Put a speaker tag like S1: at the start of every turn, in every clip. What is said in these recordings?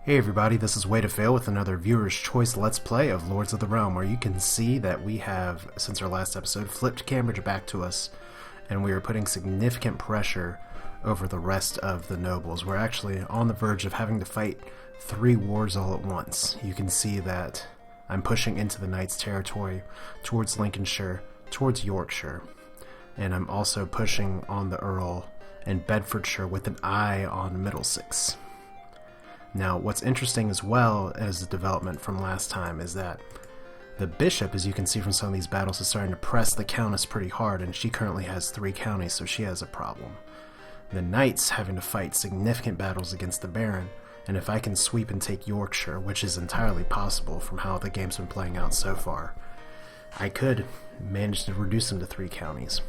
S1: Hey everybody, this is Way to Fail with another Viewer's Choice Let's Play of Lords of the Realm, where you can see that we have, since our last episode, flipped Cambridge back to us, and we are putting significant pressure over the rest of the nobles. We're actually on the verge of having to fight 3 wars all at once. You can see that I'm pushing into the Knights' territory, towards Lincolnshire, towards Yorkshire, and I'm also pushing on the Earl and Bedfordshire with an eye on Middlesex. Now, what's interesting as well as the development from last time is that the bishop, as you can see from some of these battles, is starting to press the countess pretty hard, and she currently has 3 counties, so she has a problem. The knights having to fight significant battles against the baron, and if I can sweep and take Yorkshire, which is entirely possible from how the game's been playing out so far, I could manage to reduce them to 3 counties.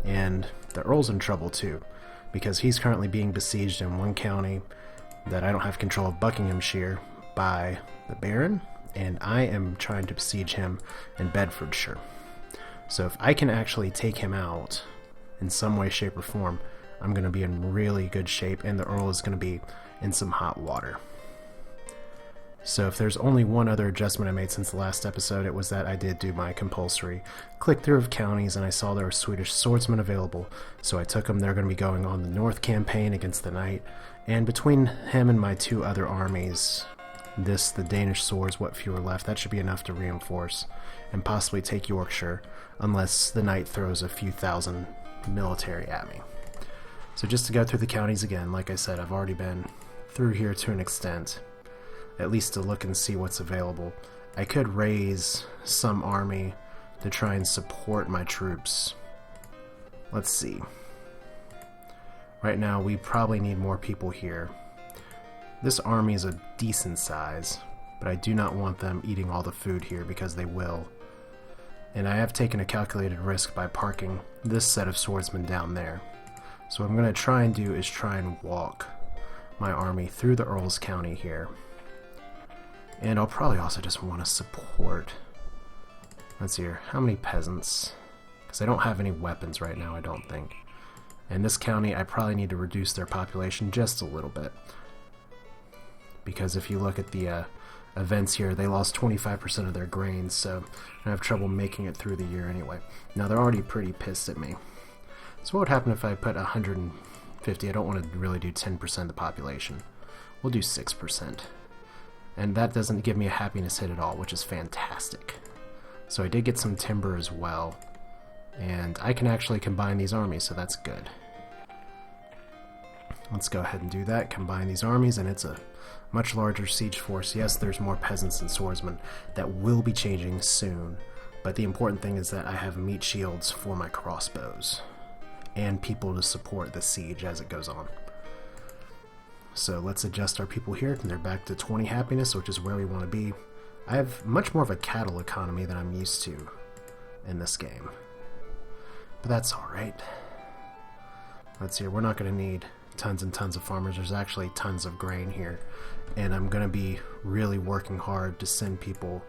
S1: And the Earl's in trouble too, because he's currently being besieged in 1 county that I don't have control of, Buckinghamshire, by the Baron, and I am trying to besiege him in Bedfordshire. So if I can actually take him out in some way, shape, or form, I'm going to be in really good shape, and the Earl is going to be in some hot water. So if there's only one other adjustment I made since the last episode, it was that I did do my compulsory click-through of counties, and I saw there were Swedish swordsmen available, so I took them. They're going to be going on the North campaign against the Knight, and between him and my 2 other armies, the Danish swords, what few are left, that should be enough to reinforce, and possibly take Yorkshire, unless the Knight throws a few thousand military at me. So just to go through the counties again, like I said, I've already been through here to an extent, at least to look and see what's available. I could raise some army to try and support my troops. Let's see. Right now we probably need more people here. This army is a decent size, but I do not want them eating all the food here because they will. And I have taken a calculated risk by parking this set of swordsmen down there. So what I'm going to try and do is try and walk my army through the Earl's County here. And I'll probably also just want to support, let's see here, how many peasants? Because I don't have any weapons right now, I don't think. In this county, I probably need to reduce their population just a little bit. Because if you look at the events here, they lost 25% of their grains, so I have trouble making it through the year anyway. Now, they're already pretty pissed at me. So what would happen if I put 150? I don't want to really do 10% of the population. We'll do 6%. And that doesn't give me a happiness hit at all, which is fantastic. So I did get some timber as well, and I can actually combine these armies, so that's good. Let's go ahead and do that, combine these armies, and it's a much larger siege force. Yes, there's more peasants and swordsmen. That will be changing soon, but the important thing is that I have meat shields for my crossbows, and people to support the siege as it goes on. So let's adjust our people here, and they're back to 20 happiness, which is where we want to be. I have much more of a cattle economy than I'm used to in this game, but that's alright. Let's see, we're not going to need tons and tons of farmers. There's actually tons of grain here, and I'm going to be really working hard to send people,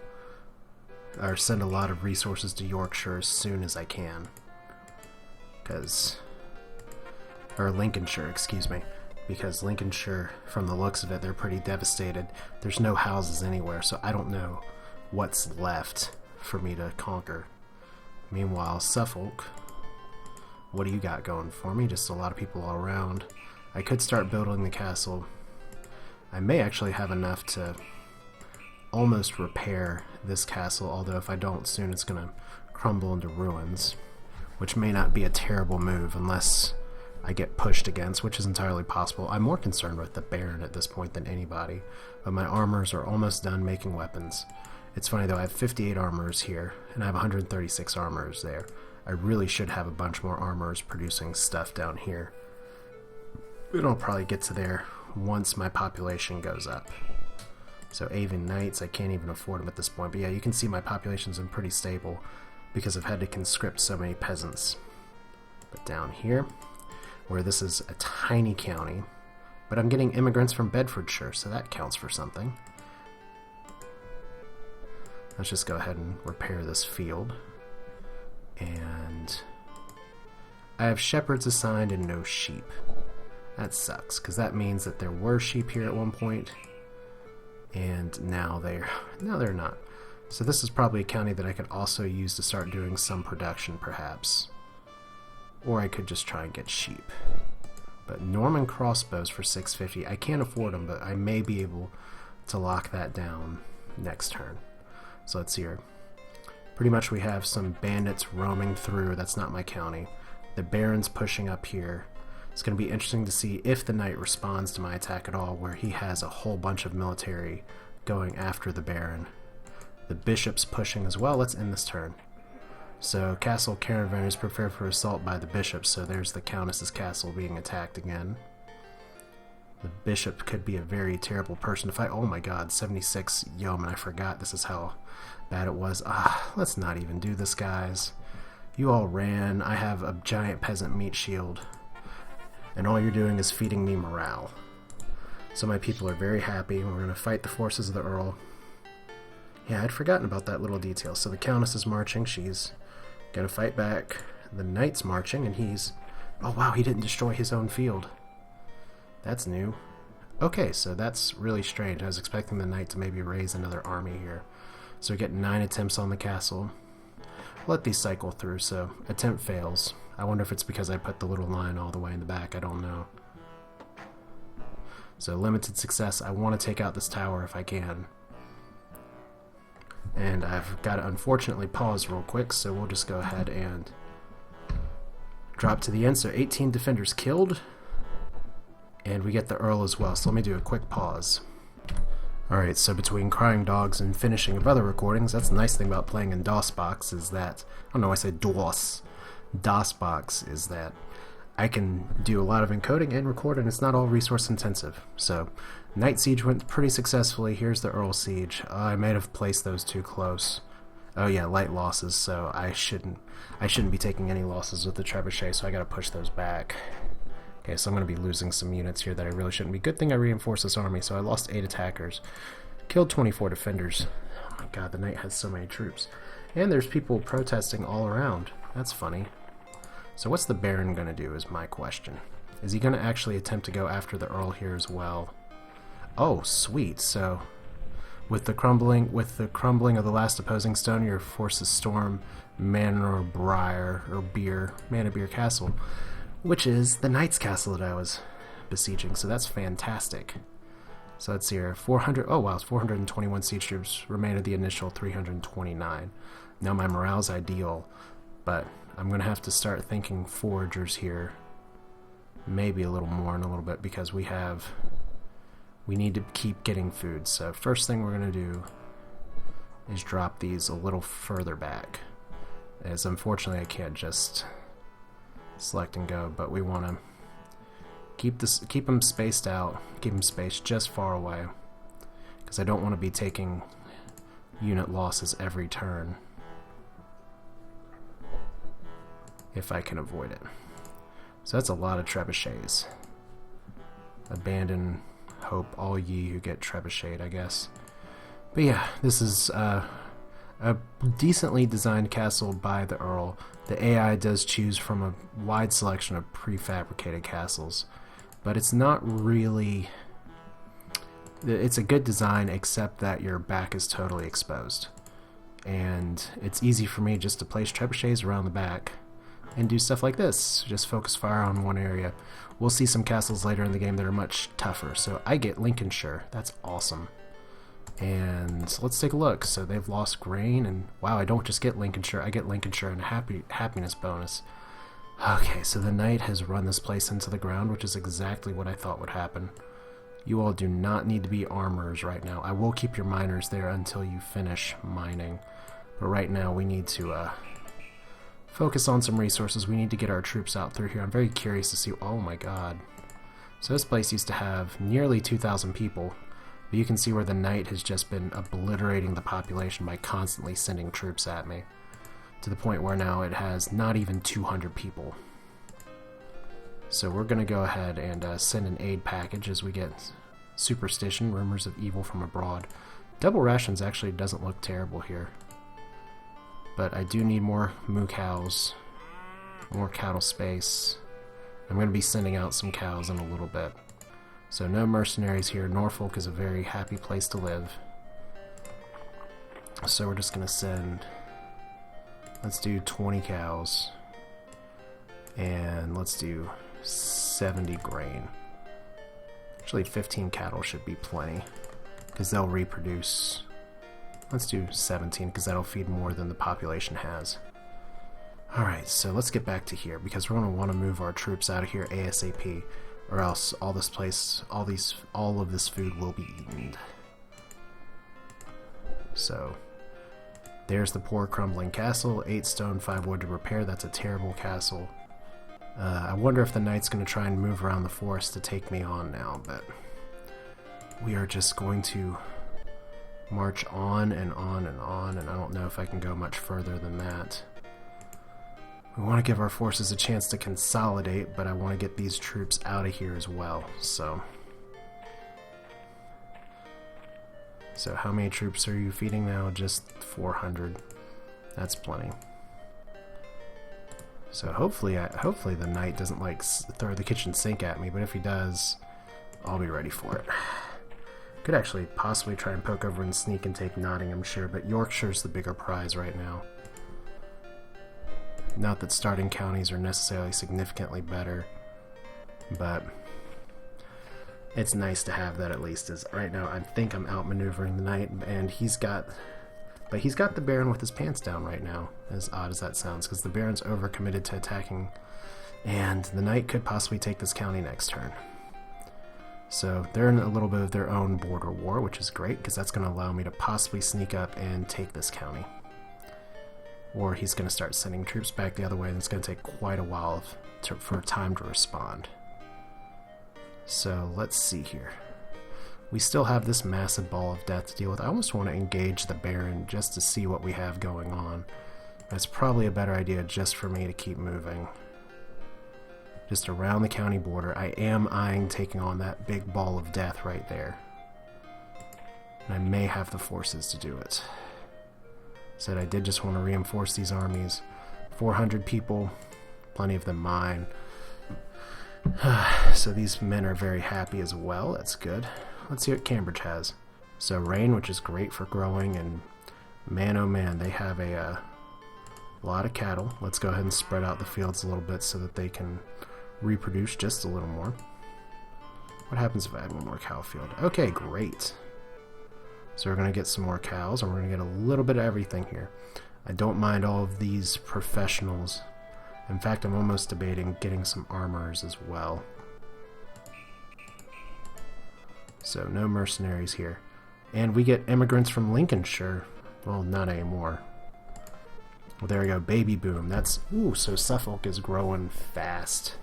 S1: or send a lot of resources to Yorkshire as soon as I can. Or Lincolnshire, excuse me. Because Lincolnshire, from the looks of it, they're pretty devastated. There's no houses anywhere, so I don't know what's left for me to conquer. Meanwhile, Suffolk, what do you got going for me? Just a lot of people all around. I could start building the castle. I may actually have enough to almost repair this castle, although if I don't soon it's going to crumble into ruins, which may not be a terrible move unless I get pushed against, which is entirely possible. I'm more concerned with the Baron at this point than anybody, but my armors are almost done making weapons. It's funny though, I have 58 armors here, and I have 136 armors there. I really should have a bunch more armors producing stuff down here. But I'll probably get to there once my population goes up. So Avon Knights, I can't even afford them at this point, but yeah, you can see my population's been pretty stable because I've had to conscript so many peasants. But down here, where this is a tiny county, but I'm getting immigrants from Bedfordshire, so that counts for something. Let's just go ahead and repair this field. And I have shepherds assigned and no sheep. That sucks, because that means that there were sheep here at one point, and now they're not. So this is probably a county that I could also use to start doing some production, perhaps. Or I could just try and get sheep. But Norman crossbows for 650. I can't afford them, but I may be able to lock that down next turn. So let's see here. Pretty much we have some bandits roaming through. That's not my county. The Baron's pushing up here. It's going to be interesting to see if the knight responds to my attack at all, where he has a whole bunch of military going after the Baron. The bishop's pushing as well. Let's end this turn. So Castle Caravan is prepared for assault by the bishop, so there's the Countess's castle being attacked again. The bishop could be a very terrible person to fight. Oh my god, 76 yeomen. I forgot this is how bad it was. Let's not even do this, guys. You all ran. I have a giant peasant meat shield, and all you're doing is feeding me morale. So my people are very happy. We're going to fight the forces of the Earl. Yeah, I'd forgotten about that little detail. So the Countess is marching. She's going to fight back. The knight's marching, and he's... Oh wow, he didn't destroy his own field. That's new. Okay, so that's really strange. I was expecting the knight to maybe raise another army here. So we get 9 attempts on the castle. Let these cycle through, so attempt fails. I wonder if it's because I put the little line all the way in the back. I don't know. So limited success. I want to take out this tower if I can. And I've got to unfortunately pause real quick, so we'll just go ahead and drop to the end. So 18 defenders killed, and we get the Earl as well. So let me do a quick pause. Alright, so between crying dogs and finishing of other recordings, that's the nice thing about playing in DOSBox is that, oh no, I said DOS. DOSBox is that I can do a lot of encoding and record, and it's not all resource intensive. So Night Siege went pretty successfully. Here's the Earl Siege. I may have placed those too close. Oh yeah, light losses, so I shouldn't be taking any losses with the trebuchet, so I gotta push those back. Okay, so I'm going to be losing some units here that I really shouldn't be. Good thing I reinforced this army, so I lost 8 attackers. Killed 24 defenders. Oh my god, the knight has so many troops. And there's people protesting all around. That's funny. So what's the Baron going to do is my question. Is he going to actually attempt to go after the Earl here as well? Oh, sweet. So with the crumbling of the last opposing stone, your forces storm Manor Briar or Beer Castle, which is the knight's castle that I was besieging, so that's fantastic. So let's see here, 400, oh wow, 421 siege troops remain of the initial 329. Now my morale's ideal, but I'm going to have to start thinking foragers here, maybe a little more in a little bit, because we need to keep getting food. So first thing we're going to do is drop these a little further back, as unfortunately I can't just select and go, but we want to keep them spaced out, keep them spaced just far away, because I don't want to be taking unit losses every turn if I can avoid it. So that's a lot of trebuchets. Abandon hope all ye who get trebuchet, I guess. But yeah, this is a decently designed castle by the Earl. The AI does choose from a wide selection of prefabricated castles, but it's not really... It's a good design, except that your back is totally exposed. And it's easy for me just to place trebuchets around the back and do stuff like this. Just focus fire on one area. We'll see some castles later in the game that are much tougher. So I get Lincolnshire. That's awesome. And let's take a look. So they've lost grain, and wow, I don't just get Lincolnshire, I get Lincolnshire and a happiness bonus. Okay, so the knight has run this place into the ground, which is exactly what I thought would happen. You all do not need to be armorers right now. I will keep your miners there until you finish mining. But right now we need to focus on some resources. We need to get our troops out through here. I'm very curious to see... Oh my god. So this place used to have nearly 2,000 people. But you can see where the knight has just been obliterating the population by constantly sending troops at me, to the point where now it has not even 200 people. So we're going to go ahead and send an aid package as we get superstition, rumors of evil from abroad. Double rations actually doesn't look terrible here. But I do need more moo cows, more cattle space. I'm going to be sending out some cows in a little bit. So no mercenaries here. Norfolk is a very happy place to live. So we're just going to send... Let's do 20 cows. And let's do 70 grain. Actually, 15 cattle should be plenty, because they'll reproduce. Let's do 17, because that'll feed more than the population has. Alright, so let's get back to here, because we're going to want to move our troops out of here ASAP, or else all this place, all of this food will be eaten. So, there's the poor crumbling castle. 8 stone, 5 wood to repair. That's a terrible castle. I wonder if the knight's going to try and move around the forest to take me on now, but we are just going to march on and on and on, and I don't know if I can go much further than that. We want to give our forces a chance to consolidate, but I want to get these troops out of here as well, so how many troops are you feeding now? Just 400. That's plenty. So hopefully the knight doesn't like throw the kitchen sink at me, but if he does, I'll be ready for it. Could actually possibly try and poke over and sneak and take Nottinghamshire, but Yorkshire's the bigger prize right now. Not that starting counties are necessarily significantly better, but it's nice to have that at least. As right now, I think I'm outmaneuvering the knight, and he's got the Baron with his pants down right now, as odd as that sounds, because the Baron's overcommitted to attacking, and the knight could possibly take this county next turn. So they're in a little bit of their own border war, which is great, because that's going to allow me to possibly sneak up and take this county. Or he's going to start sending troops back the other way, and it's going to take quite a while for time to respond. So let's see here. We still have this massive ball of death to deal with. I almost want to engage the Baron just to see what we have going on. It's probably a better idea just for me to keep moving. Just around the county border. I am eyeing taking on that big ball of death right there. And I may have the forces to do it. Said I did just want to reinforce these armies. 400 people, plenty of them mine. So these men are very happy as well. That's good. Let's see what Cambridge has. So rain, which is great for growing, and man oh man, they have a lot of cattle. Let's go ahead and spread out the fields a little bit so that they can reproduce just a little more. What happens if I add one more cow field? Okay, great. So we're going to get some more cows, and we're going to get a little bit of everything here. I don't mind all of these professionals. In fact, I'm almost debating getting some armorers as well. So no mercenaries here. And we get immigrants from Lincolnshire. Well, not anymore. Well, there we go. Baby boom. That's... Ooh, so Suffolk is growing fast.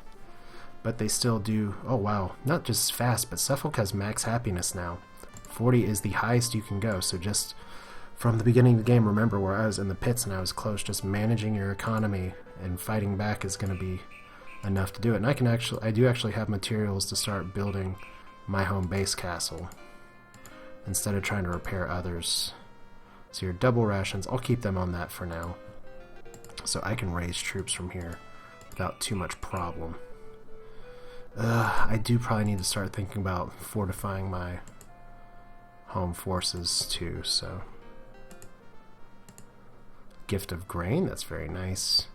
S1: But they still do... Oh, wow. Not just fast, but Suffolk has max happiness now. 40 is the highest you can go. So just from the beginning of the game, remember where I was in the pits and I was close. Just managing your economy and fighting back is going to be enough to do it. And I do actually have materials to start building my home base castle instead of trying to repair others. So your double rations, I'll keep them on that for now, so I can raise troops from here without too much problem. I do probably need to start thinking about fortifying my home forces too. So gift of grain, that's very nice.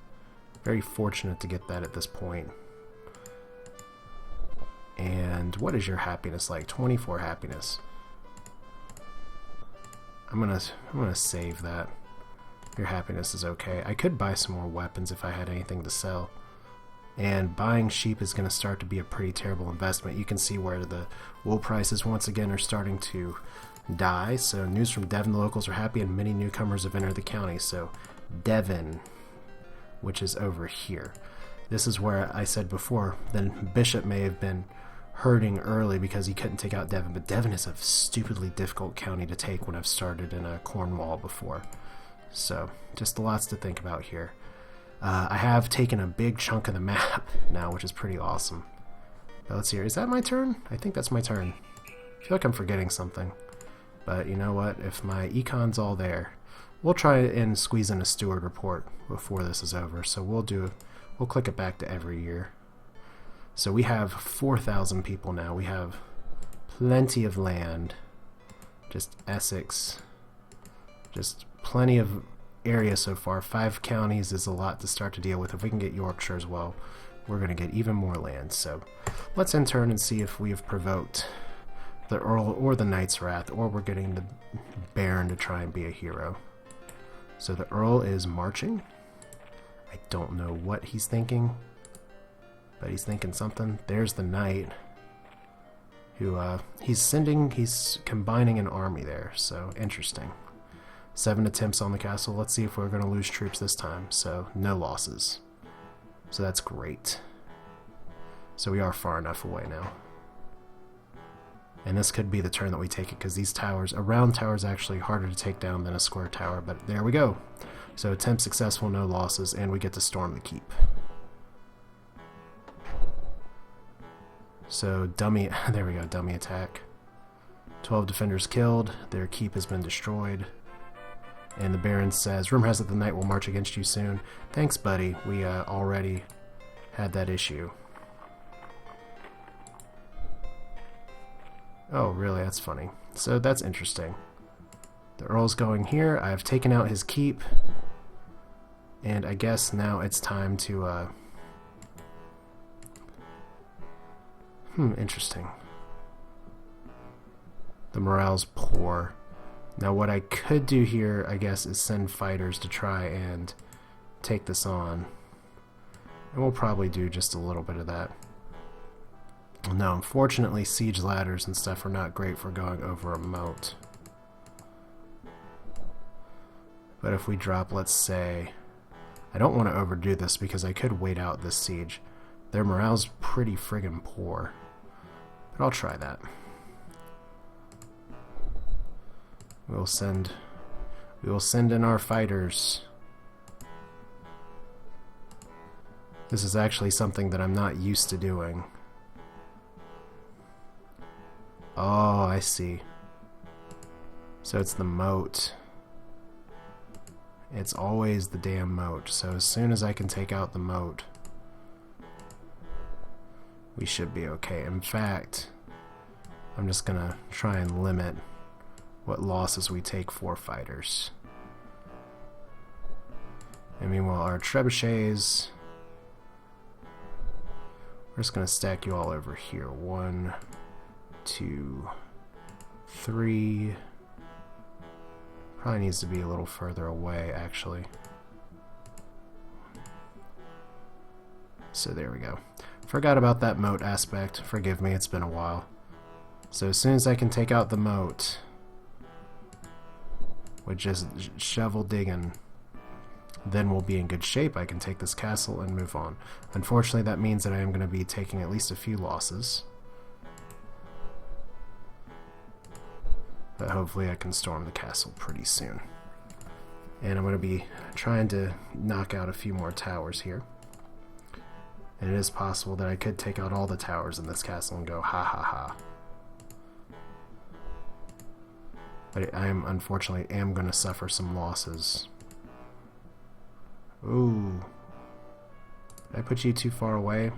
S1: Very fortunate to get that at this point. And what is your happiness like? 24 happiness. I'm gonna save that. Your happiness is okay. I could buy some more weapons if I had anything to sell. And buying sheep is going to start to be a pretty terrible investment. You can see where the wool prices once again are starting to die. So news from Devon, the locals are happy and many newcomers have entered the county. So Devon, which is over here. This is where I said before, then Bishop may have been hurting early because he couldn't take out Devon, but Devon is a stupidly difficult county to take when I've started in a Cornwall before. So, just lots to think about here. I have taken a big chunk of the map now, which is pretty awesome. But let's see here. Is that my turn? I think that's my turn. I feel like I'm forgetting something. But you know what? If my econ's all there, we'll try and squeeze in a steward report before this is over. So we'll click it back to every year. So we have 4,000 people now. We have plenty of land. Just Essex. Just plenty of area so far. 5 counties is a lot to start to deal with. If we can get Yorkshire as well, we're going to get even more land. So let's in turn and see if we have provoked the Earl or the Knight's Wrath, or we're getting the Baron to try and be a hero. So the Earl is marching. I don't know what he's thinking, but he's thinking something. There's the Knight, who he's combining an army there, so interesting. 7 attempts on the castle. Let's see if we're going to lose troops this time. So no losses. So that's great. So we are far enough away now. And this could be the turn that we take it, because these towers, a round tower is actually harder to take down than a square tower, but there we go. So attempt successful, no losses, and we get to storm the keep. So dummy, there we go, dummy attack. 12 defenders killed, their keep has been destroyed. And the Baron says, rumor has it the Knight will march against you soon. Thanks, buddy, we already had that issue. Oh, really? That's funny. So that's interesting. The Earl's going here. I've taken out his keep. And I guess now it's time to, interesting. The morale's poor. Now what I could do here, I guess, is send fighters to try and take this on. And we'll probably do just a little bit of that. No, unfortunately, siege ladders and stuff are not great for going over a moat. But if we drop, let's say... I don't want to overdo this because I could wait out this siege. Their morale's pretty friggin' poor. But I'll try that. We will send in our fighters. This is actually something that I'm not used to doing. Oh, I see. So it's the moat. It's always the damn moat. So as soon as I can take out the moat, we should be okay. In fact, I'm just gonna try and limit what losses we take for fighters. And meanwhile, our trebuchets, we're just gonna stack you all over here. 1, 2, 3. Probably needs to be a little further away, actually. So there we go. Forgot about that moat aspect. Forgive me, it's been a while. So as soon as I can take out the moat, with just shovel digging, then we'll be in good shape. I can take this castle and move on. Unfortunately, that means that I am going to be taking at least a few losses. But hopefully I can storm the castle pretty soon. And I'm going to be trying to knock out a few more towers here. And it is possible that I could take out all the towers in this castle and go ha ha ha. But I am, unfortunately, going to suffer some losses. Ooh. Did I put you too far away?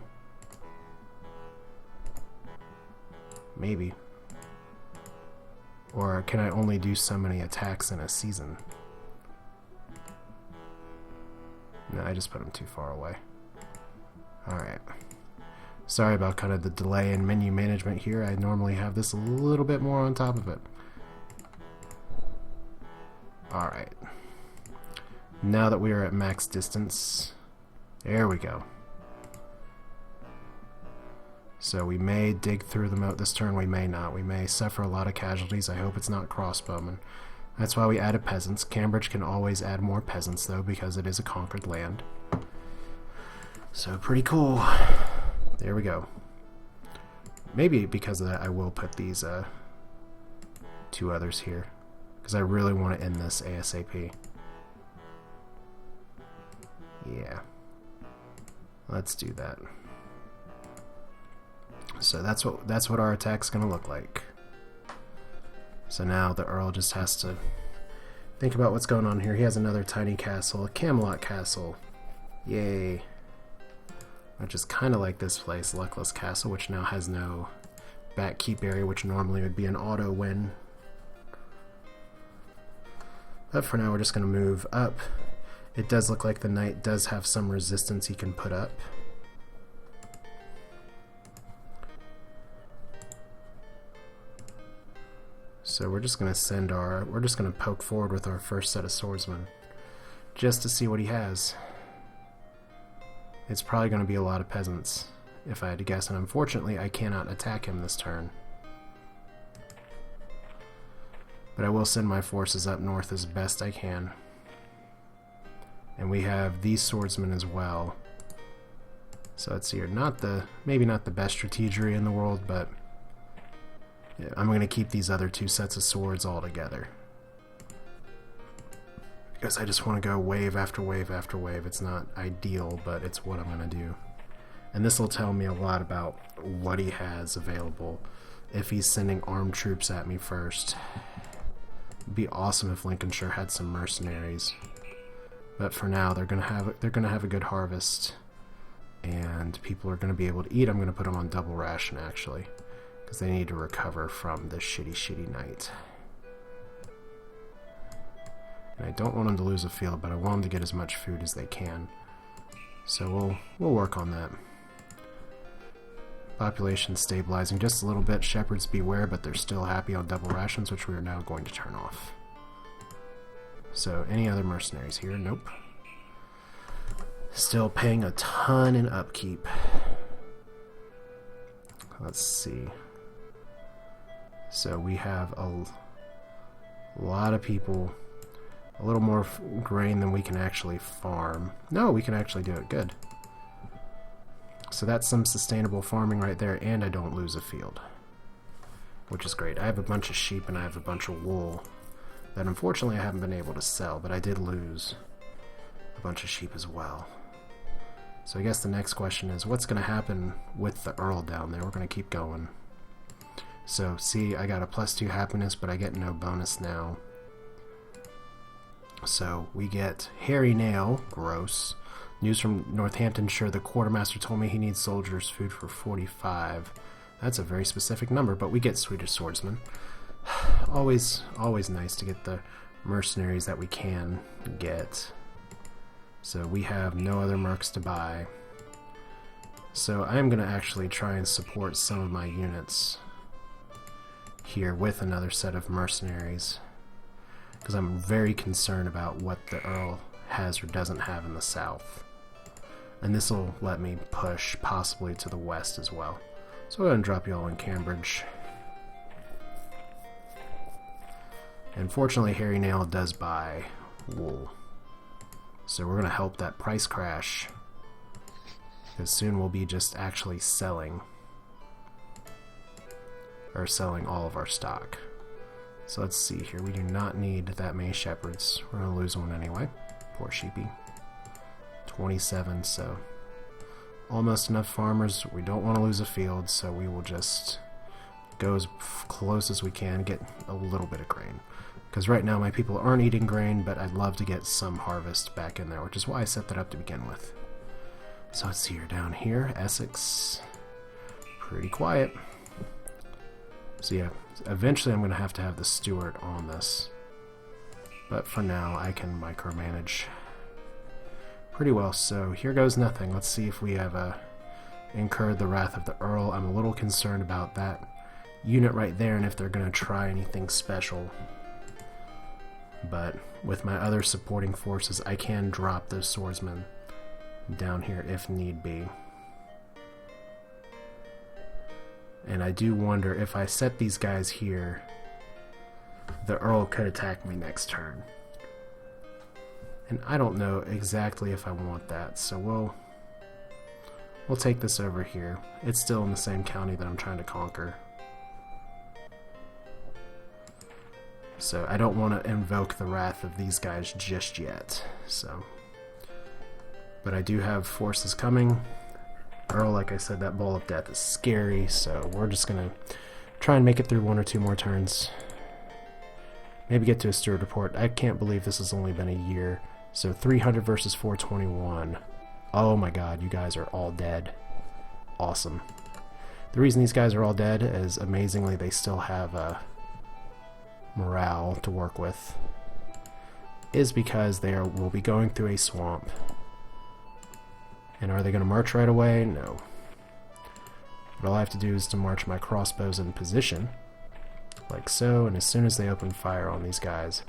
S1: Maybe. Or can I only do so many attacks in a season? No, I just put them too far away. Alright. Sorry about kind of the delay in menu management here. I normally have this a little bit more on top of it. Alright. Now that we are at max distance, there we go. So we may dig through the moat this turn, we may not. We may suffer a lot of casualties. I hope it's not crossbowmen. That's why we added peasants. Cambridge can always add more peasants, though, because it is a conquered land. So pretty cool. There we go. Maybe because of that I will put these 2 others here, because I really want to end this ASAP. Yeah. Let's do that. So that's what our attack's gonna look like. So now the Earl just has to think about what's going on here. He has another tiny castle, a Camelot castle. Yay. Which is kind of like this place, Luckless Castle, which now has no back keep area, which normally would be an auto win. But for now, we're just going to move up. It does look like the knight does have some resistance he can put up. So we're just going to we're just going to poke forward with our first set of swordsmen, just to see what he has. It's probably going to be a lot of peasants, if I had to guess, and unfortunately I cannot attack him this turn. But I will send my forces up north as best I can. And we have these swordsmen as well. So let's see here, maybe not the best strategery in the world, but yeah, I'm going to keep these other two sets of swords all together. Because I just want to go wave after wave after wave. It's not ideal, but it's what I'm going to do. And this will tell me a lot about what he has available. If he's sending armed troops at me first. It'd be awesome if Lincolnshire had some mercenaries. But for now, they're gonna have a good harvest, and people are gonna be able to eat. I'm gonna put them on double ration actually, because they need to recover from this shitty night. And I don't want them to lose a field, but I want them to get as much food as they can. So we'll work on that. Population stabilizing just a little bit. Shepherds beware, but they're still happy on double rations, which we are now going to turn off. So any other mercenaries here? Nope. Still paying a ton in upkeep. Let's see. So we have a lot of people, a little more grain than we can actually farm. No, we can actually do it. Good. So that's some sustainable farming right there, and I don't lose a field, which is great. I have a bunch of sheep and I have a bunch of wool that unfortunately I haven't been able to sell, but I did lose a bunch of sheep as well. So I guess the next question is, what's going to happen with the Earl down there? We're going to keep going. So see, I got a +2 happiness, but I get no bonus now. So we get Hairy Nail, gross. News from Northamptonshire, the quartermaster told me he needs soldiers' food for 45. That's a very specific number, but we get Swedish swordsmen. Always nice to get the mercenaries that we can get. So we have no other mercs to buy. So I'm going to actually try and support some of my units here with another set of mercenaries, because I'm very concerned about what the Earl has or doesn't have in the south. And this will let me push possibly to the west as well. So I'm going to drop you all in Cambridge. And fortunately, Hairy Nail does buy wool. So we're going to help that price crash, because soon we'll be just actually selling all of our stock. So let's see here. We do not need that many shepherds. We're going to lose one anyway. Poor sheepy. 27, so almost enough farmers. We don't want to lose a field, so we will just go as close as we can, get a little bit of grain. Because right now my people aren't eating grain, but I'd love to get some harvest back in there, which is why I set that up to begin with. So let's see here, down here, Essex, pretty quiet. So yeah, eventually I'm going to have the steward on this. But for now, I can micromanage pretty well. So here goes nothing. Let's see if we have incurred the wrath of the Earl. I'm a little concerned about that unit right there, and if they're going to try anything special. But with my other supporting forces, I can drop those swordsmen down here if need be. And I do wonder, if I set these guys here, the Earl could attack me next turn. And I don't know exactly if I want that, so we'll take this over here. It's still in the same county that I'm trying to conquer. So I don't want to invoke the wrath of these guys just yet. So, but I do have forces coming. Earl, like I said, that Bowl of Death is scary, so we're just going to try and make it through one or two more turns. Maybe get to a steward report. I can't believe this has only been a year. So 300 versus 421. Oh my god, you guys are all dead. Awesome. The reason these guys are all dead is, amazingly, they still have morale to work with, is because they will be going through a swamp. And are they going to march right away? No. But all I have to do is to march my crossbows in position, like so, and as soon as they open fire on these guys,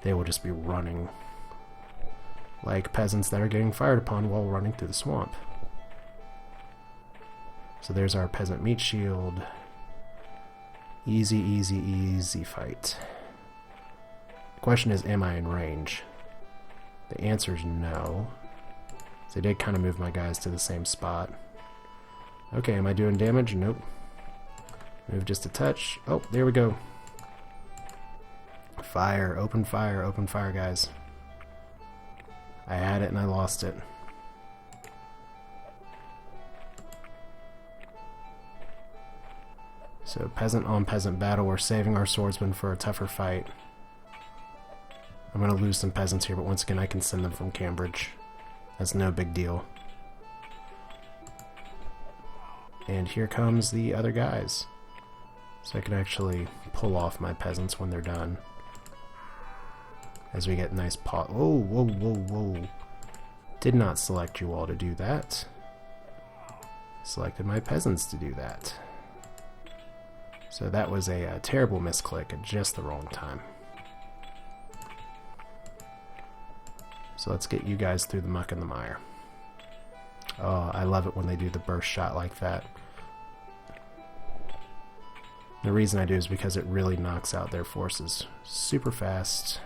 S1: they will just be running like peasants that are getting fired upon while running through the swamp. So there's our peasant meat shield. Easy, easy, easy fight. The question is, am I in range? The answer is no. So I did kind of move my guys to the same spot. Okay, am I doing damage? Nope. Move just a touch. Oh, there we go. Fire, open fire, guys. I had it and I lost it. So peasant on peasant battle. We're saving our swordsmen for a tougher fight. I'm going to lose some peasants here, but once again I can send them from Cambridge. That's no big deal. And here comes the other guys. So I can actually pull off my peasants when they're done. As we get nice pot. Oh, whoa, whoa, whoa. Did not select you all to do that. Selected my peasants to do that. So that was a terrible misclick at just the wrong time. So let's get you guys through the muck and the mire. Oh, I love it when they do the burst shot like that. The reason I do is because it really knocks out their forces super fast.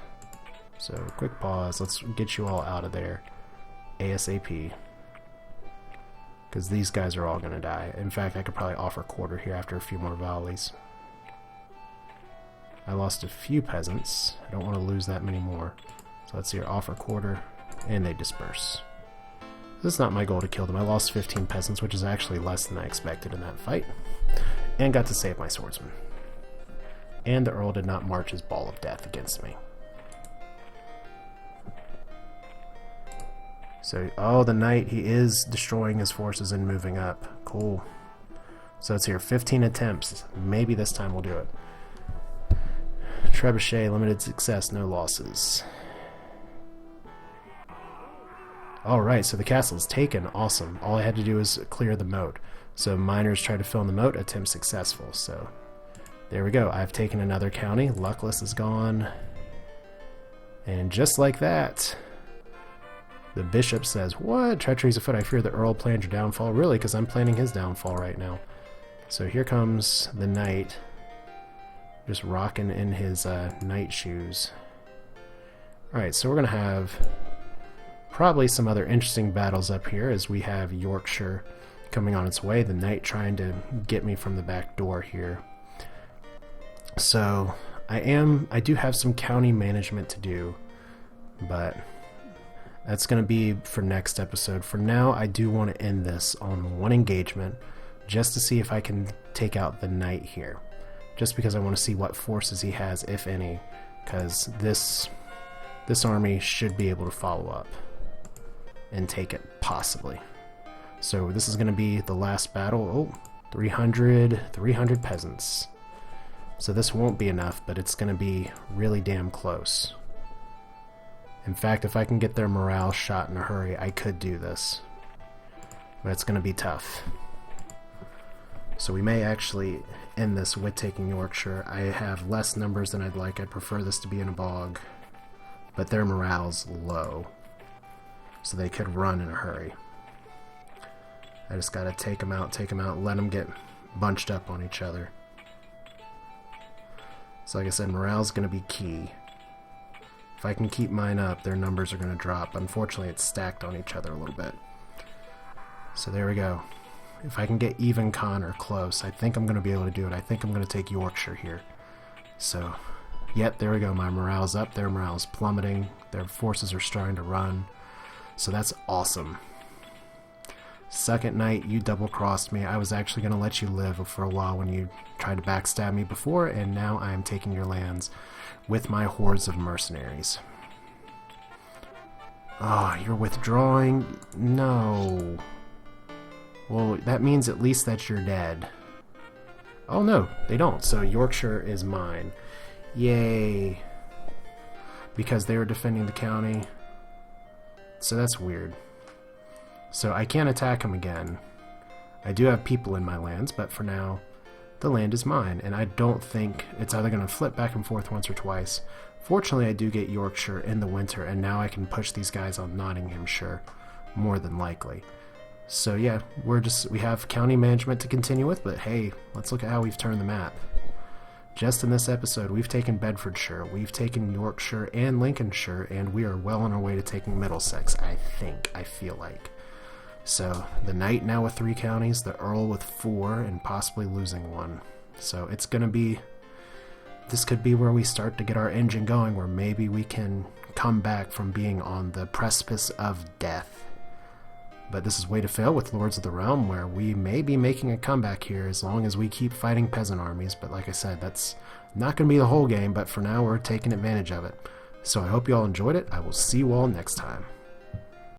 S1: So quick pause, let's get you all out of there ASAP. Because these guys are all going to die. In fact, I could probably offer quarter here after a few more volleys. I lost a few peasants. I don't want to lose that many more. So let's see here, offer quarter, and they disperse. This is not my goal to kill them. I lost 15 peasants, which is actually less than I expected in that fight. And got to save my swordsman. And the Earl did not march his ball of death against me. So, oh, the knight, he is destroying his forces and moving up. Cool. So it's here, 15 attempts. Maybe this time we'll do it. Trebuchet, limited success, no losses. Alright, so the castle is taken. Awesome. All I had to do is clear the moat. So miners try to fill in the moat, attempt successful. So there we go. I've taken another county. Luckless is gone. And just like that, the bishop says, "What? Treachery's afoot. I fear the Earl planned your downfall." Really, because I'm planning his downfall right now. So here comes the knight, just rocking in his knight shoes. Alright, so we're going to have probably some other interesting battles up here as we have Yorkshire coming on its way. The knight trying to get me from the back door here. So I do have some county management to do, but that's going to be for next episode. For now, I do want to end this on one engagement just to see if I can take out the knight here. Just because I want to see what forces he has, if any, because this army should be able to follow up and take it, possibly. So this is going to be the last battle. Oh, 300 peasants. So this won't be enough, but it's going to be really damn close. In fact, if I can get their morale shot in a hurry, I could do this. But it's going to be tough. So we may actually end this with taking Yorkshire. I have less numbers than I'd like. I'd prefer this to be in a bog. But their morale's low. So they could run in a hurry. I just gotta take them out, let them get bunched up on each other. So like I said, morale's gonna be key. If I can keep mine up, their numbers are gonna drop. Unfortunately, it's stacked on each other a little bit. So there we go. If I can get even con or close, I think I'm gonna be able to do it. I think I'm gonna take Yorkshire here. So, yep, there we go. My morale's up, their morale's plummeting. Their forces are starting to run. So that's awesome. Second night, you double-crossed me. I was actually going to let you live for a while when you tried to backstab me before, and now I am taking your lands with my hordes of mercenaries. Oh, you're withdrawing? No. Well, that means at least that you're dead. Oh no, they don't. So Yorkshire is mine. Yay. Because they were defending the county. So that's weird. So I can't attack them again. I do have people in my lands, but for now, the land is mine. And I don't think it's either going to flip back and forth once or twice. Fortunately, I do get Yorkshire in the winter, and now I can push these guys on Nottinghamshire, more than likely. So yeah, we have county management to continue with, but hey, let's look at how we've turned the map. Just in this episode, we've taken Bedfordshire, we've taken Yorkshire and Lincolnshire, and we are well on our way to taking Middlesex, I feel like. So, the Knight now with 3 counties, the Earl with 4, and possibly losing 1. So it's gonna be... This could be where we start to get our engine going, where maybe we can come back from being on the precipice of death. But this is Way to Fail with Lords of the Realm, where we may be making a comeback here as long as we keep fighting peasant armies. But like I said, that's not going to be the whole game, but for now we're taking advantage of it. So I hope you all enjoyed it. I will see you all next time.